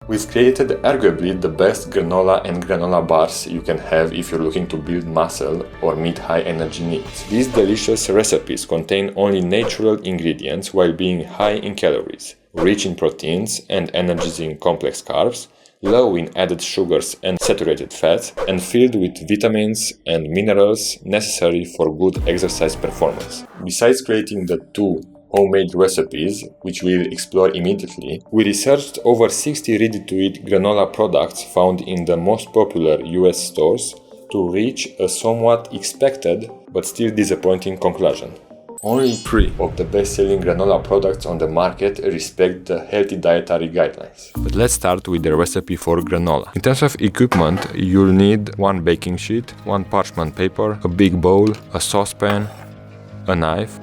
We've created arguably the best granola and granola bars you can have if you're looking to build muscle or meet high energy needs. These delicious recipes contain only natural ingredients while being high in calories, rich in proteins and energizing complex carbs, low in added sugars and saturated fats, and filled with vitamins and minerals necessary for good exercise performance. Besides creating the two homemade recipes, which we'll explore immediately, we researched over 60 ready-to-eat granola products found in the most popular US stores to reach a somewhat expected but still disappointing conclusion. Only 3 of the best-selling granola products on the market respect the healthy dietary guidelines. But let's start with the recipe for granola. In terms of equipment, you'll need 1 baking sheet, 1 parchment paper, a big bowl, a saucepan, a knife,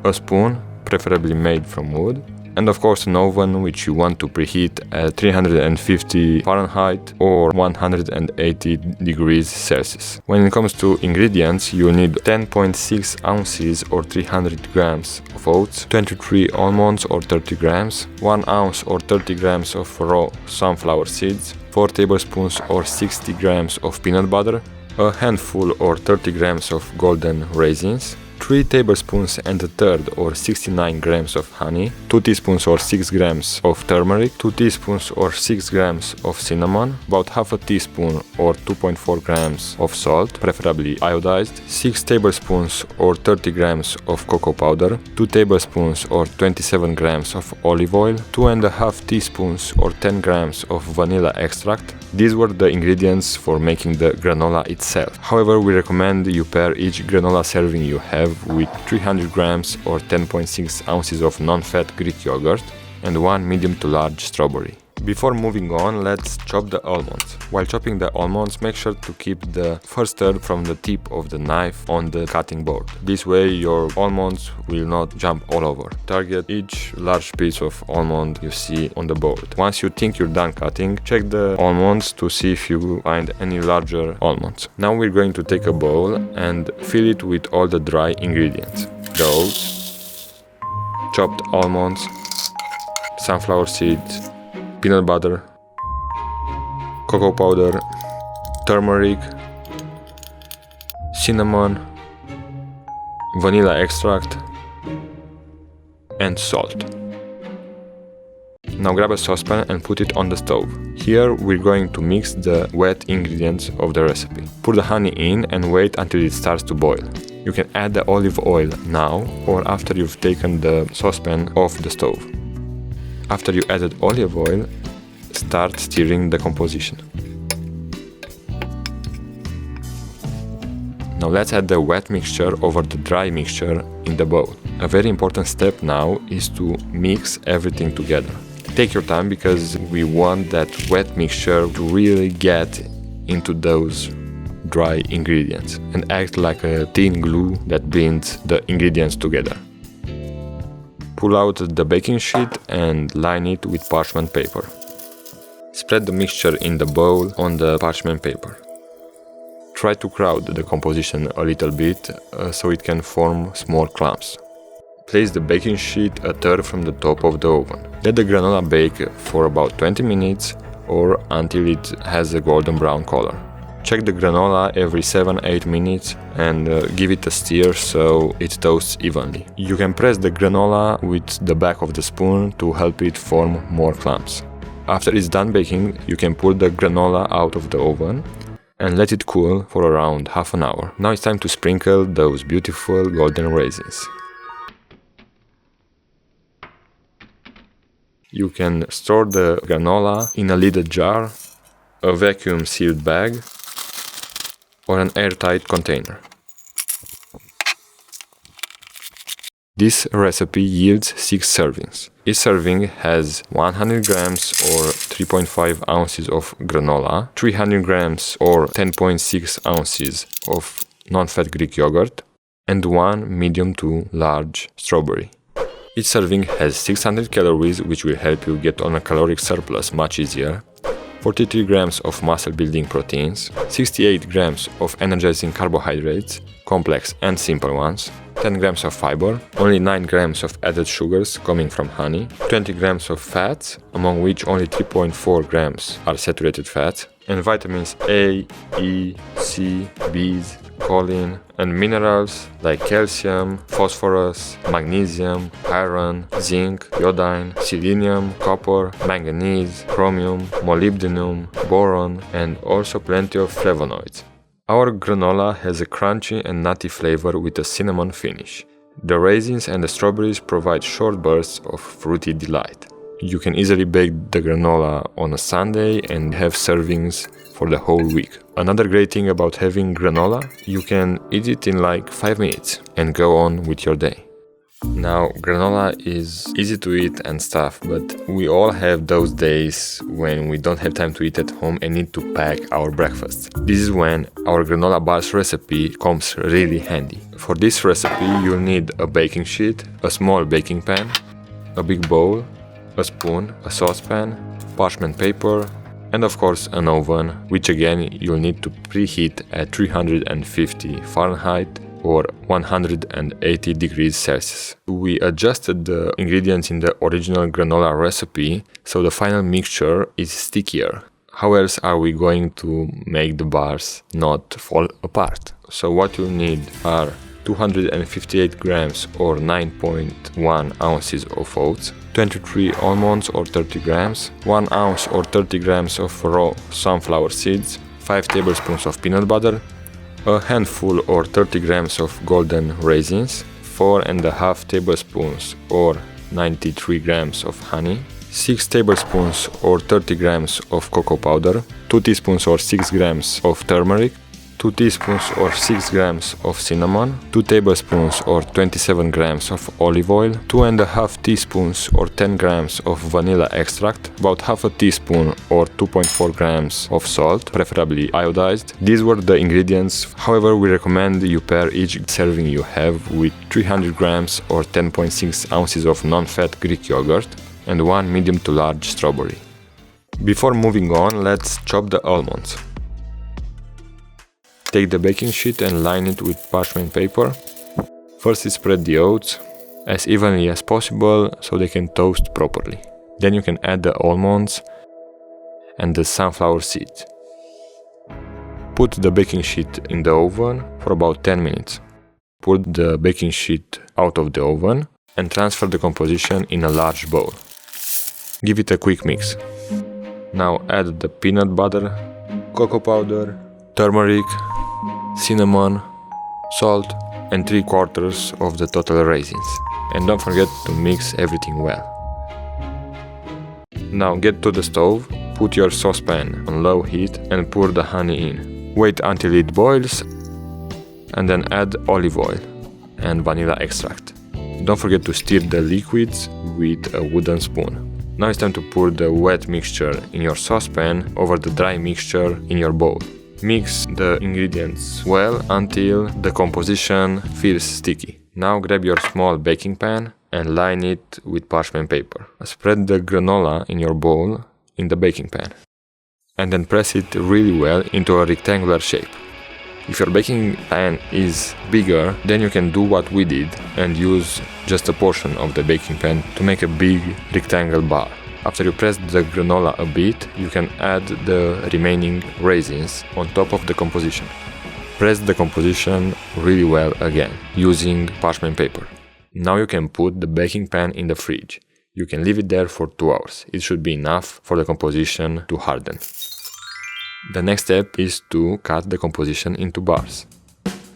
a spoon, preferably made from wood, and of course an oven which you want to preheat at 350 Fahrenheit or 180 degrees Celsius. When it comes to ingredients, you'll need 10.6 ounces or 300 grams of oats, 23 almonds or 30 grams, 1 ounce or 30 grams of raw sunflower seeds, 4 tablespoons or 60 grams of peanut butter, a handful or 30 grams of golden raisins, 3 tablespoons and a third or 69 grams of honey, 2 teaspoons or 6 grams of turmeric, 2 teaspoons or 6 grams of cinnamon, about half a teaspoon or 2.4 grams of salt, preferably iodized, 6 tablespoons or 30 grams of cocoa powder, 2 tablespoons or 27 grams of olive oil, 2.5 teaspoons or 10 grams of vanilla extract. These were the ingredients for making the granola itself. However, we recommend you pair each granola serving you have with 300 grams or 10.6 ounces of non-fat Greek yogurt and 1 medium to large strawberry. Before moving on, let's chop the almonds. While chopping the almonds, make sure to keep the first third from the tip of the knife on the cutting board. This way your almonds will not jump all over. Target each large piece of almond you see on the board. Once you think you're done cutting, check the almonds to see if you find any larger almonds. Now we're going to take a bowl and fill it with all the dry ingredients. The oats, chopped almonds, sunflower seeds, peanut butter, cocoa powder, turmeric, cinnamon, vanilla extract, and salt. Now grab a saucepan and put it on the stove. Here we're going to mix the wet ingredients of the recipe. Put the honey in and wait until it starts to boil. You can add the olive oil now or after you've taken the saucepan off the stove. After you added olive oil, start stirring the composition. Now let's add the wet mixture over the dry mixture in the bowl. A very important step now is to mix everything together. Take your time because we want that wet mixture to really get into those dry ingredients and act like a thin glue that binds the ingredients together. Pull out the baking sheet and line it with parchment paper. Spread the mixture in the bowl on the parchment paper. Try to crowd the composition a little bit so it can form small clumps. Place the baking sheet a third from the top of the oven. Let the granola bake for about 20 minutes or until it has a golden brown color. Check the granola every 7-8 minutes and give it a stir so it toasts evenly. You can press the granola with the back of the spoon to help it form more clumps. After it's done baking, you can pull the granola out of the oven and let it cool for around half an hour. Now it's time to sprinkle those beautiful golden raisins. You can store the granola in a lidded jar, a vacuum sealed bag, or an airtight container. This recipe yields 6 servings. Each serving has 100 grams or 3.5 ounces of granola, 300 grams or 10.6 ounces of non-fat Greek yogurt, and 1 medium to large strawberry. Each serving has 600 calories, which will help you get on a caloric surplus much easier. 43 grams of muscle-building proteins, 68 grams of energizing carbohydrates, complex and simple ones, 10 grams of fiber, only 9 grams of added sugars coming from honey, 20 grams of fats, among which only 3.4 grams are saturated fats, and vitamins A, E, C, Bs, choline, and minerals like calcium, phosphorus, magnesium, iron, zinc, iodine, selenium, copper, manganese, chromium, molybdenum, boron, and also plenty of flavonoids. Our granola has a crunchy and nutty flavor with a cinnamon finish. The raisins and the strawberries provide short bursts of fruity delight. You can easily bake the granola on a Sunday and have servings for the whole week. Another great thing about having granola, you can eat it in like 5 minutes and go on with your day. Now, granola is easy to eat and stuff, but we all have those days when we don't have time to eat at home and need to pack our breakfast. This is when our granola bars recipe comes really handy. For this recipe, you'll need a baking sheet, a small baking pan, a big bowl, a spoon, a saucepan, parchment paper, and of course an oven, which again you'll need to preheat at 350 Fahrenheit or 180 degrees Celsius. We adjusted the ingredients in the original granola recipe, so the final mixture is stickier. How else are we going to make the bars not fall apart? So what you'll need are 258 grams or 9.1 ounces of oats, 23 almonds or 30 grams, 1 ounce or 30 grams of raw sunflower seeds, 5 tablespoons of peanut butter, a handful or 30 grams of golden raisins, 4.5 tablespoons or 93 grams of honey, 6 tablespoons or 30 grams of cocoa powder, 2 teaspoons or 6 grams of turmeric, 2 teaspoons or 6 grams of cinnamon, 2 tablespoons or 27 grams of olive oil, 2.5 teaspoons or 10 grams of vanilla extract, about half a teaspoon or 2.4 grams of salt, preferably iodized. These were the ingredients, however we recommend you pair each serving you have with 300 grams or 10.6 ounces of non-fat Greek yogurt and 1 medium to large strawberry. Before moving on, let's chop the almonds. Take the baking sheet and line it with parchment paper. First spread the oats as evenly as possible so they can toast properly. Then you can add the almonds and the sunflower seeds. Put the baking sheet in the oven for about 10 minutes. Pull the baking sheet out of the oven and transfer the composition in a large bowl. Give it a quick mix. Now add the peanut butter, cocoa powder, turmeric, cinnamon, salt, and 3/4 of the total raisins. And don't forget to mix everything well. Now get to the stove, put your saucepan on low heat and pour the honey in. Wait until it boils and then add olive oil and vanilla extract. Don't forget to stir the liquids with a wooden spoon. Now it's time to pour the wet mixture in your saucepan over the dry mixture in your bowl. Mix the ingredients well until the composition feels sticky. Now grab your small baking pan and line it with parchment paper. Spread the granola in your bowl in the baking pan and then press it really well into a rectangular shape. If your baking pan is bigger, then you can do what we did and use just a portion of the baking pan to make a big rectangle bar. After you press the granola a bit, you can add the remaining raisins on top of the composition. Press the composition really well again, using parchment paper. Now you can put the baking pan in the fridge. You can leave it there for 2 hours. It should be enough for the composition to harden. The next step is to cut the composition into bars.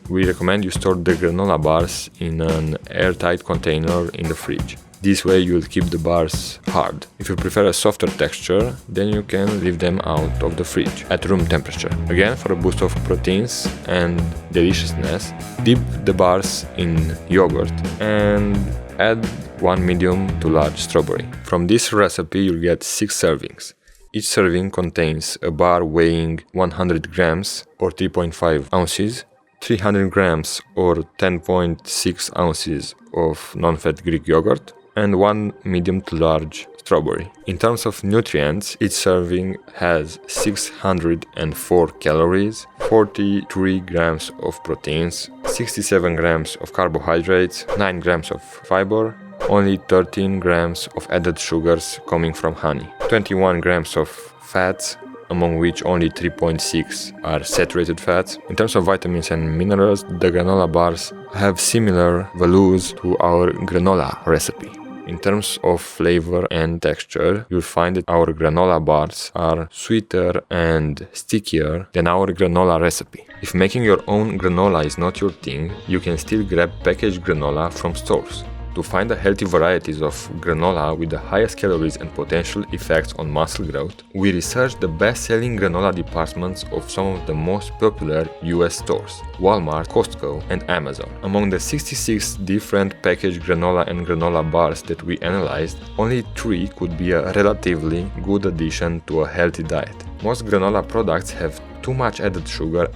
We recommend you store the granola bars in an airtight container in the fridge. This way you'll keep the bars hard. If you prefer a softer texture, then you can leave them out of the fridge at room temperature. Again, for a boost of proteins and deliciousness, dip the bars in yogurt and add 1 medium to large strawberry. From this recipe you'll get 6 servings. Each serving contains a bar weighing 100 grams or 3.5 ounces, 300 grams or 10.6 ounces of non-fat Greek yogurt, and 1 medium to large strawberry. In terms of nutrients, each serving has 604 calories, 43 grams of proteins, 67 grams of carbohydrates, 9 grams of fiber, only 13 grams of added sugars coming from honey, 21 grams of fats, among which only 3.6 are saturated fats. In terms of vitamins and minerals, the granola bars have similar values to our granola recipe. In terms of flavor and texture, you'll find that our granola bars are sweeter and stickier than our granola recipe. If making your own granola is not your thing, you can still grab packaged granola from stores. To find the healthy varieties of granola with the highest calories and potential effects on muscle growth, we researched the best-selling granola departments of some of the most popular US stores: Walmart, Costco, and Amazon. Among the 66 different packaged granola and granola bars that we analyzed, only 3 could be a relatively good addition to a healthy diet. Most granola products have too much added sugar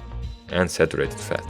and saturated fat.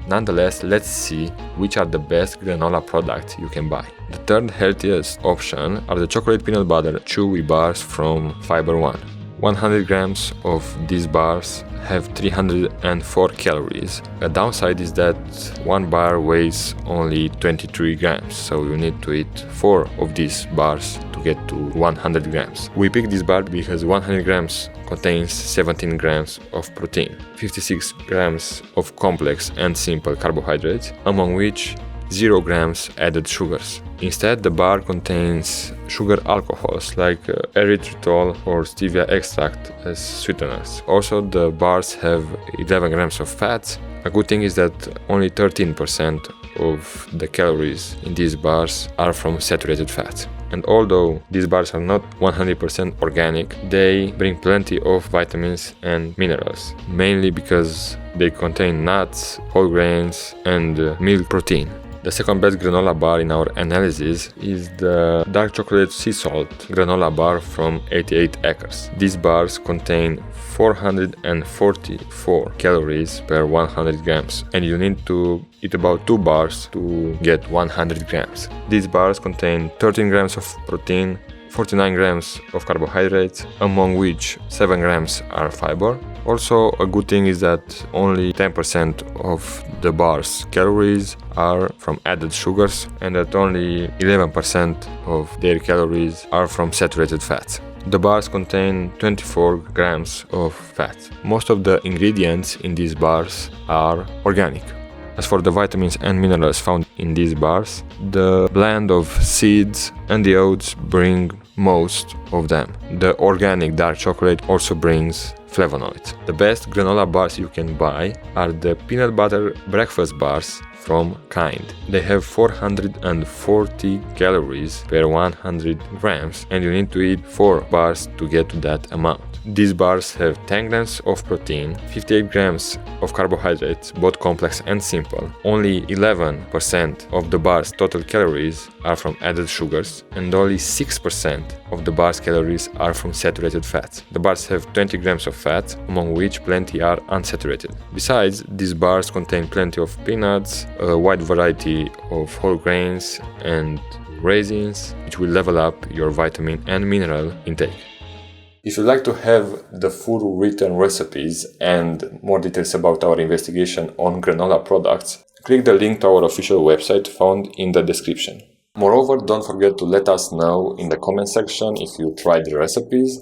Nonetheless, let's see which are the best granola products you can buy. The third healthiest option are the chocolate peanut butter chewy bars from Fiber One. 100 grams of these bars have 304 calories. The downside is that one bar weighs only 23 grams, so you need to eat 4 of these bars to get to 100 grams. We picked this bar because 100 grams contains 17 grams of protein, 56 grams of complex and simple carbohydrates, among which 0 grams added sugars. Instead, the bar contains sugar alcohols like erythritol or stevia extract as sweeteners. Also, the bars have 11 grams of fats. A good thing is that only 13% of the calories in these bars are from saturated fats. And although these bars are not 100% organic, they bring plenty of vitamins and minerals, mainly because they contain nuts, whole grains, and milk protein. The second best granola bar in our analysis is the dark chocolate sea salt granola bar from 88 Acres. These bars contain 444 calories per 100 grams, and you need to eat about 2 bars to get 100 grams. These bars contain 13 grams of protein, 49 grams of carbohydrates, among which 7 grams are fiber. Also, a good thing is that only 10% of the bar's calories are from added sugars, and that only 11% of their calories are from saturated fats. The bars contain 24 grams of fat. Most of the ingredients in these bars are organic. As for the vitamins and minerals found in these bars, the blend of seeds and the oats bring most of them. The organic dark chocolate also brings flavonoids. The best granola bars you can buy are the peanut butter breakfast bars from Kind. They have 440 calories per 100 grams, and you need to eat 4 bars to get to that amount. These bars have 10 grams of protein, 58 grams of carbohydrates, both complex and simple. Only 11% of the bar's total calories are from added sugars, and only 6% of the bar's calories are from saturated fats. The bars have 20 grams of fat, among which plenty are unsaturated. Besides, these bars contain plenty of peanuts, a wide variety of whole grains, and raisins, which will level up your vitamin and mineral intake. If you'd like to have the full written recipes and more details about our investigation on granola products, click the link to our official website found in the description. Moreover, don't forget to let us know in the comment section if you tried the recipes,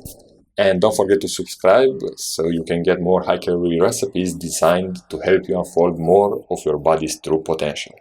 and don't forget to subscribe so you can get more high-calorie recipes designed to help you unfold more of your body's true potential.